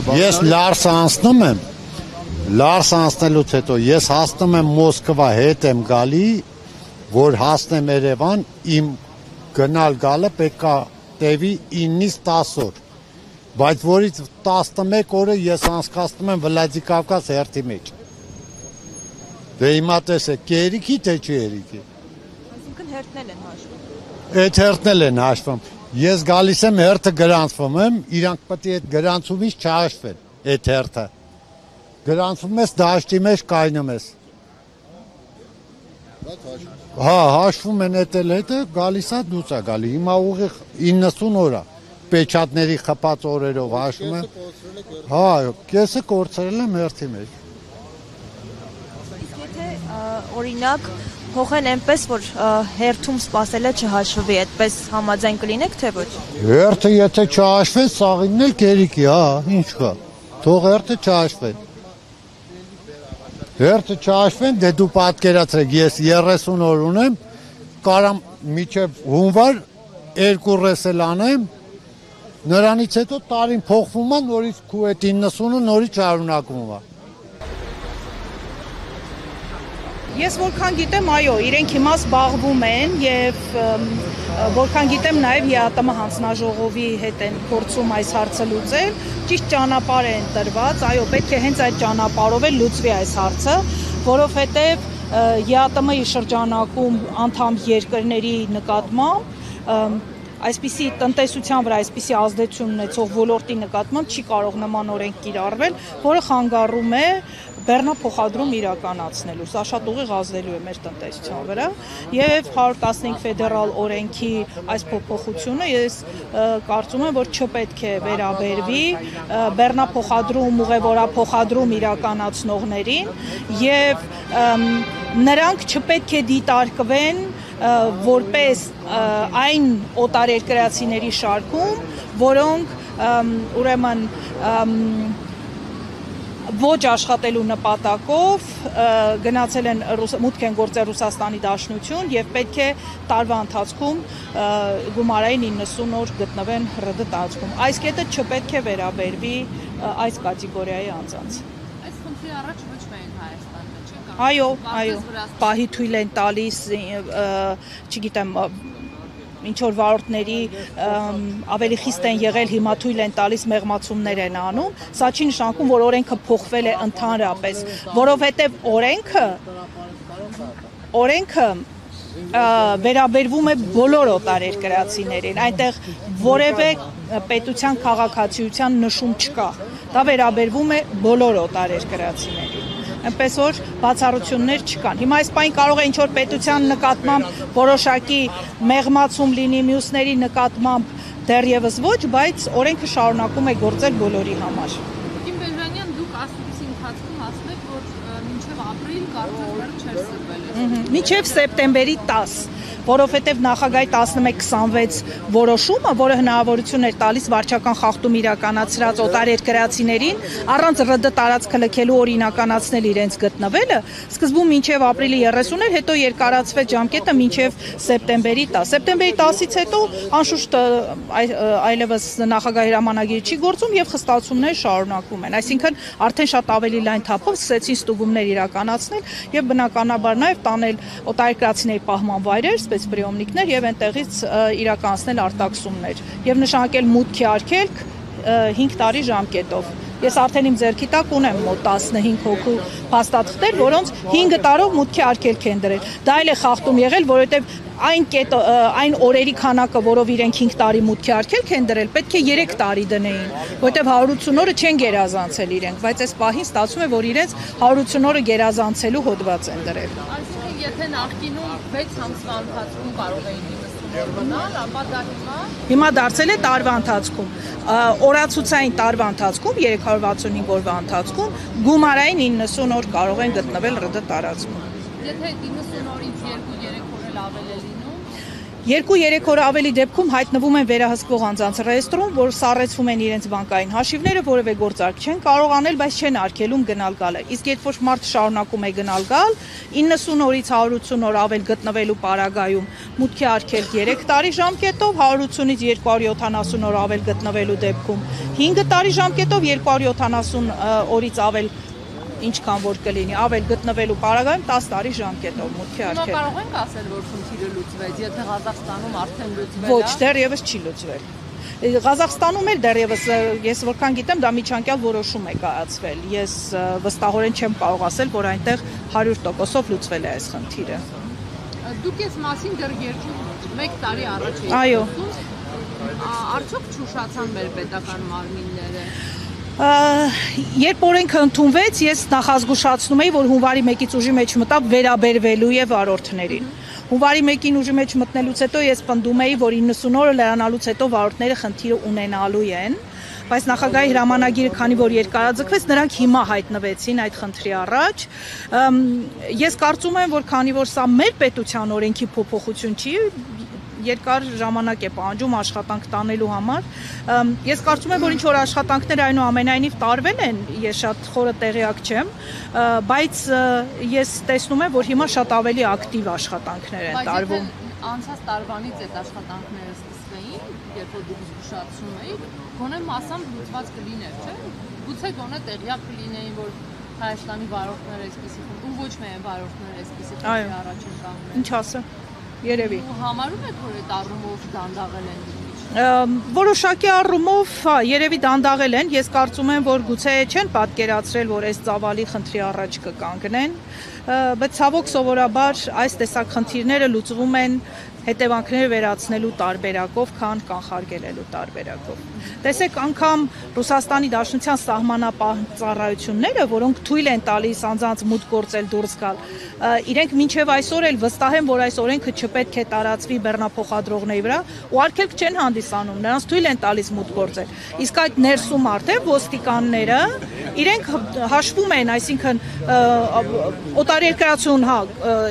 Ես Լարս անցնում եմ, Լարս անցնելուց հետո ես հասնում եմ Մոսկվա, հետ եմ գալի, որ հասնեմ Երևան, իմ գնալ գալը պետքա տևի 9-ից 10 օր, բայց որից 11 օրը ես անցկացնում եմ Վլադիկավկազ հերթի մեջ։ Դե հիմա տեսեք, կերիքի թե չի երիքի։ Այսինքն հերթնել են հաշվում։ Այդ հերթնել են հաշվում։ Ես գալիս եմ հերթը գրանցվում եմ, իրանք պետք է այդ գրանցումից չհաշվեն, այդ հերթը։ Գրանցվում ես դաշտի մեջ կայնում ես։ Հա, հաշվում են այդ հետը, գալիս է դուց է գալի, հիմա ուղիղ 90 օր է, պեչատների խփած օրերով հաշվում եմ։ Հա, կեսը կորցրել եմ հերթի մեջ։ Իսկ եթե օրինակ փոխեն այնպես, որ հերթում սպասելը չհաշվի, այդպես համաձայն կլինեք, թե ոչ։ Հերթը եթե չհաշվեն, սաղինն էլ կերիքի, հա, ինչ կա։ Թող հերթը չհաշվեն։ Հերթը չհաշվեն, դե դու պատկերացրեք, ես 30 օր ունեմ, կարամ մինչև հունվար 2 ռեսել անեմ, նրանից հետո տարին փոխվում է, նորից քու այդ 90-ը նորից շարունակվում է։ Ես որքան գիտեմ, այո, իրենք հիմա զբաղվում են եւ որքան գիտեմ նաեւ ՀԱՏՄ հանձնաժողովի հետ են փորձում այս հարցը լուծել, ճիշտ ճանապարհ են տրված, այո, պետք է հենց այդ ճանապարհով էլ լուծվի այս հարցը, որովհետեւ ՀԱՏՄ-ի շրջանակում անդամ երկրների նկատմամբ այսպիսի տնտեսության վրա այսպիսի ազդեցություն ունեցող ոլորտի նկատմամբ չի կարող նման օրենք կիրառվել, որը խանգարում է բեռնափոխադրում իրականացնելու, սա շատ ուղիղ ազդելու է մեր տնտեսության վրա եւ 115 ֆեդերալ օրենքի այս փոփոխությունը ես կարծում եմ, որ չպետք է վերաբերվի բեռնափոխադրում, ուղևորափոխադրում իրականացնողներին եւ նրանք չպետք է դիտարկվեն որպես այն օտարերկրացիների շարքում, որոնք ուրեմն ոչ աշխատելու նպատակով գնացել են մուտք են գործել Ռուսաստանի Դաշնություն եւ պետք է տարվա ընթացքում գումարային 90 օր գտնվեն ՌԴ տարածքում։ Այս կետը չպետք է վերաբերվի այս կատեգորիայի անձանց։ Այս խնդրի առաջ ոչ միայն Հայաստանն է, չէ՞։ Այո, պահի թույլ են տալիս, չգիտեմ, ինչ որ վարորդների ավելի խիստ են եղել, հիմա թույլ են տալիս մեղմացումներ են անում, սա չի նշանակում, որ օրենքը փոխվել է ընդհանրապես, որովհետև օրենքը վերաբերվում է բոլոր օտարերկրացիներին, այնտեղ որևէ պետության քաղաքացիության նշում չկա, դա վերաբերվում է բոլոր օտարերկրացիներին։ Այնպես որ բացառություններ չկան։ Հիմա այս պայն կարող է ինչ-որ պետության նկատմամբ որոշակի մեղմացում լինի, մյուսների նկատմամբ դեռևս ոչ, բայց օրենքը շարունակում է գործել բոլորի համար։ Տիմ Բեժանյան, դուք ասուլիսի ընթացքում ասում եք, որ մինչև ապրիլ կարծես դեռ չէր սրվել։ Մինչև սեպտեմբերի 10, որովհետև նախագահի 1126 որոշումը, որը հնարավորություն էր տալիս վարչական խախտում իրականացրած օտարերկրացիներին առանց ՌԴ տարածքը լքելու օրինականացնել իրենց գտնվելը, սկզբում մինչև ապրիլի 30 էր, հետո երկարացվեց ժամկետը մինչև սեպտեմբերի 10։ Սեպտեմբերի 10-ից հետո անշուշտ այլևս նախագահի հրամանագիրը չի գործում եւ խստացումներ շարունակվում են։ Այսինքն արդեն շատ ավելի լայն թափով սկսեցին ստուգումներ իրականացնել եւ բնականաբար նաեւ տանել օտարերկրացիների պահման վայրեր, սպեցպրիոմնիկներ եւ այնտեղից իրականացնել արտաքսումներ եւ նշանակել մուտքի արգելք 5 տարի ժամկետով։ Ես արդեն իմ ձեռքի տակ ունեմ մոտ 15 հոգու փաստաթղթեր, որոնց 5 տարով մուտքի արգելք են դրել։ Դա էլ է խախտում եղել, որովհետեւ այն օրերի քանակը, որով իրենք 5 տարի մուտքի արգելք են դրել, պետք է 3 տարի դնեին, որովհետեւ 180 օրը չեն գերազանցել իրենք, բայց այս պահին ստացվում է, որ իրենց 180 օրը գերազանցելու հոդված են դրել։ Այսինքն, եթե նախկինում 6 ամսվա ընթացքում կարող էին 90 օր մնալ, ապա դա հիմա դարձել է տարվա ընթացքում։ Օրացուցային տարվա ընթացքում 365 օրվա ընթացքում գումարային 90 օր կարող են գտնվել ՌԴ տարածքում։ Եթե 90 օրից 2-3 օր էլ ավել է լինում, 2-3 օր ավելի դեպքում հայտնվում են վերահսկվող անձանց ռեեստրում, որ սառեցվում են իրենց բանկային հաշիվները, որևէ գործարք չեն կարող անել, բայց չեն արգելում գնալ գալը։ Իսկ երբ որ մարդը շարունակում է գնալ գալ, 90 օրից 180 օր ավել գտնվելու պարագայում մուտքի արգելք 3 տարի ժամկետով, 180-ից 270 օր ավել գտնվելու դեպքում 5 տարի ժամկետով, 270 օրից ավել ինչքան որ կլինի, ավել գտնվելու պարագայում 10 տարի ժամկետով մուտքի արգելք։ Կարող ենք ասել, որ խնդիրը լուծվեց, եթե Ղազախստանում արդեն լուծվել է։ Ոչ, դեռևս չի լուծվել։ Ղազախստանում էլ դեռևս ես որքան գիտեմ, դա միջանկյալ որոշում է կայացվել։ Ես վստահորեն չեմ կարող ասել, որ այնտեղ 100%-ով լուծվել է այս խնդիրը։ Դուք այս մասին դեռ 1 տարի առաջ եք Այո։ Արդյոք չուշացան մեր պետական մարմինները։ Երբ օրենքը ընդունվեց, ես նախազգուշացնում էի, որ հունվարի 1-ից ուժի մեջ մտավ վերաբերվելու է վարորդներին։ Հունվարի 1-ին ուժի մեջ մտնելուց հետո ես պնդում էի, որ 90 օրը լրանալուց հետո վարորդները խնդիրը ունենալու են, բայց նախագահի հրամանագիրը, քանի որ երկարաձգվեց, նրանք հիմա հայտնվեցին այդ խնդրի առաջ։ Ես կարծում եմ, որ քանի որ սա մեր պետության օրենքի փոփոխություն չի, երկար ժամանակ է պահանջում աշխատանք տանելու համար։ Ես կարծում եմ, որ ինչ որ աշխատանքներ այնուամենայնիվ տարվել են, ես շատ խորը տեղյակ չեմ, բայց ես տեսնում եմ, որ հիմա շատ ավելի ակտիվ աշխատանքներ են տարվում։ Անցած տարվանից այդ աշխատանքները սկսվեին, երբ որ դուք զգուշացնում էիք, գոնե մասամբ լուծված կլիներ, չէ՞։ Գուցե գոնե տեղյակ կլինեին, որ Հայաստանի վարորդները այսպիսի ու ոչ միայն վարորդները այսպիսի խնդրի առաջ են կանգնել։ Ինչ ասա։ Երևի։ Համարում եք, որ այդ առումով դանդաղել են Որոշակի առումով, երևի դանդաղել են, ես կարծում եմ, որ գուցե չեն պատկերացրել, որ այս ծավալի խնդրի առաջ կկանգնեն, բայց ցավոք սովորաբար այս տեսակ խնդիրները լուծվում են հետևանքները վերացնելու տարբերակով, քան կանխարգելելու տարբերակով։ Տեսեք, անգամ Ռուսաստանի Դաշնության սահմանապահ ծառայությունները, որոնք թույլ են տալիս անձանց մուտք գործել դուրս գալ, իրենք մինչև այսօր էլ վստահ են, որ այս օրենքը չպետք է տարածվի բեռնափոխադրողների վրա ու արգելք չեն հանդիսանում, նրանց թույլ են տալիս մուտք գործել։ Իսկ այդ ներսում արդեն ոստիկանները իրենք հաշվում են, այսինքն օտարերկրացուն,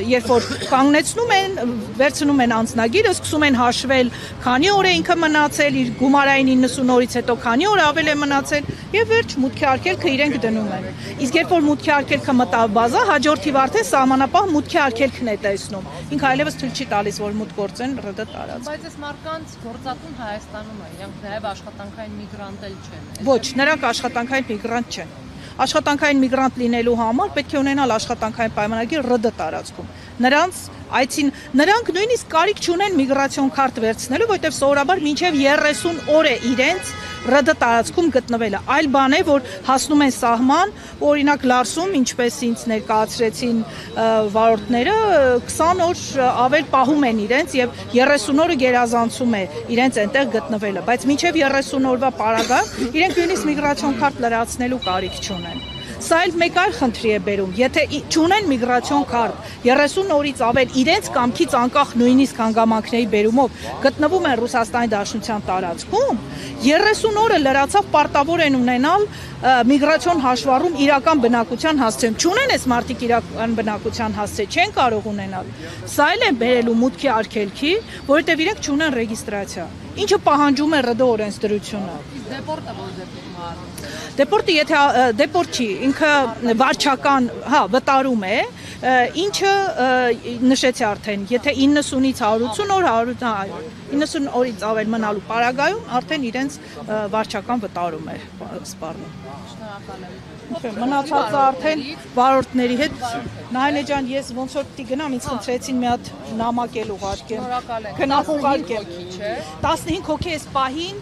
երբ որ կանգնեցնում են, վերցնում են անձնագիրը, սկսում են հաշվել, քանի օր է ինքը մնացել, իր գումարային 90 օրից հետո քանի օր ավել է մնացել եւ վերջ մուտքի արգելքը իրենք դնում են։ Իսկ երբ որ մուտքի արգելքը մտավ բազա, հաջորդիվ արդեն սահմանապահ մուտքի արգելքն է տեսնում։ Ինքը այլևս թույլ չի տալիս, որ մուտք գործեն ՌԴ տարածք։ Բայց այս մարդկանց գործատուն Հայաստանում է, իրանք նաեւ աշխատանքային միգրանտ էլ չեն։ Ոչ, նրանք աշխատանքային միգրանտ չեն։ Աշխատանքային միգրանտ լինելու համար պետք է ունենալ աշխատանքային պայմանագիր ՌԴ տարածքում։ Նրանք նույնիսկ կարիք չունեն միգրացիոն քարտ վերցնելու, որովհետև սովորաբար մինչև 30 օր է իրենց ՌԴ տարածքում գտնվելը։ Այլ բան է, որ հասնում են սահման, օրինակ Լարսում, ինչպես ինձ ներկայացրեցին վարորդները, 20 օր ավել պահում են իրենց եւ 30 օրը գերազանցում է իրենց այնտեղ գտնվելը, բայց մինչև 30 օրվա պարագա իրենք նույնիսկ միգրացիոն քարտ լրացնելու կարիք չունեն։ Սա էլ մեկ այլ խնդրի է բերում, եթե չունեն միգրացիոն քարտ, 30 օրից ավել իրենց կամքից անկախ նույնիսկ հանգամանքների բերումով գտնվում են Ռուսաստանի Դաշնության տարածքում, 30 օրը լրացավ պարտավոր են ունենալ միգրացիոն հաշվառում իրական բնակության հասցեն։ Չունեն այս մարդիկ իրական բնակության հասցե, չեն կարող ունենալ։ Սա էլ է բերելու մուտքի արգելքի, որովհետև իրենք չունեն ռեգիստրացիա, ինչը պահանջում է ՌԴ օրենսդրությունը։ Դեպորտը որ դեպքում է։ Դեպորտը եթե դեպորտ չի, ինքը վարչական, վտարում է, ինչը նշեցի արդեն, եթե 90-ից 180 օր, 90 օրից ավել մնալու պարագայում արդեն իրենց վարչական վտարում է սպառնում։ Մնացածը արդեն վարորդների հետ։ Նայել ջան, ես ոնց որ պիտի գնամ, ինձ խնդրեցին մի հատ նամակ էլ ուղարկեմ։ Գնամ ուղարկեմ։ 15 հոգի էս պահին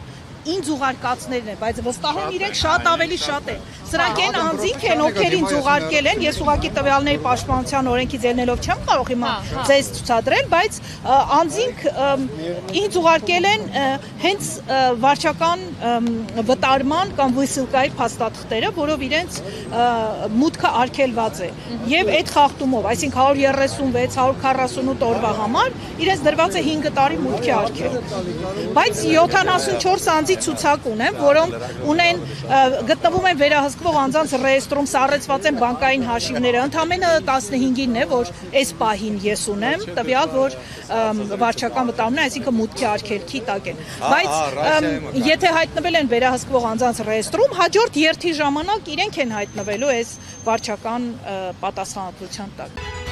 ինձ ուղարկածներն են, բայց վստահ եմ իրենք շատ ավելի շատ են։ Սրանք են անձինք են, ովքեր ինձ ուղարկել են, ես ուղղակի տվյալների պաշտպանության օրենքից ելնելով չեմ կարող հիմա ձեզ ցուցադրել, բայց անձինք ինձ ուղարկել են հենց վարչական վտարման կամ վիսլկայի փաստաթղթերը, որով իրենց մուտքը արգելված է։ Եվ այդ խախտումով, այսինքն 136, 148 օրվա համար իրենց դրված է 5 տարի մուտքի արգելք։ Բայց 74 անձի ցուցակ ունեմ, որոնք ունեն գտնվում են վերահսկվող անձանց ռեեստրում, սառեցված են բանկային հաշիվները, ընդամենը 15-ին է, որ այս պահին ես ունեմ, տվյալ, որ վարչական վտանգն է, այսինքն մուտքի արգելքի տակ են։ Բայց եթե հայտնվել են վերահսկվող անձանց ռեեստրում, հաջորդ երթի ժամանակ իրենք են հայտնվելու այս վարչական պատասխանատվության տակ։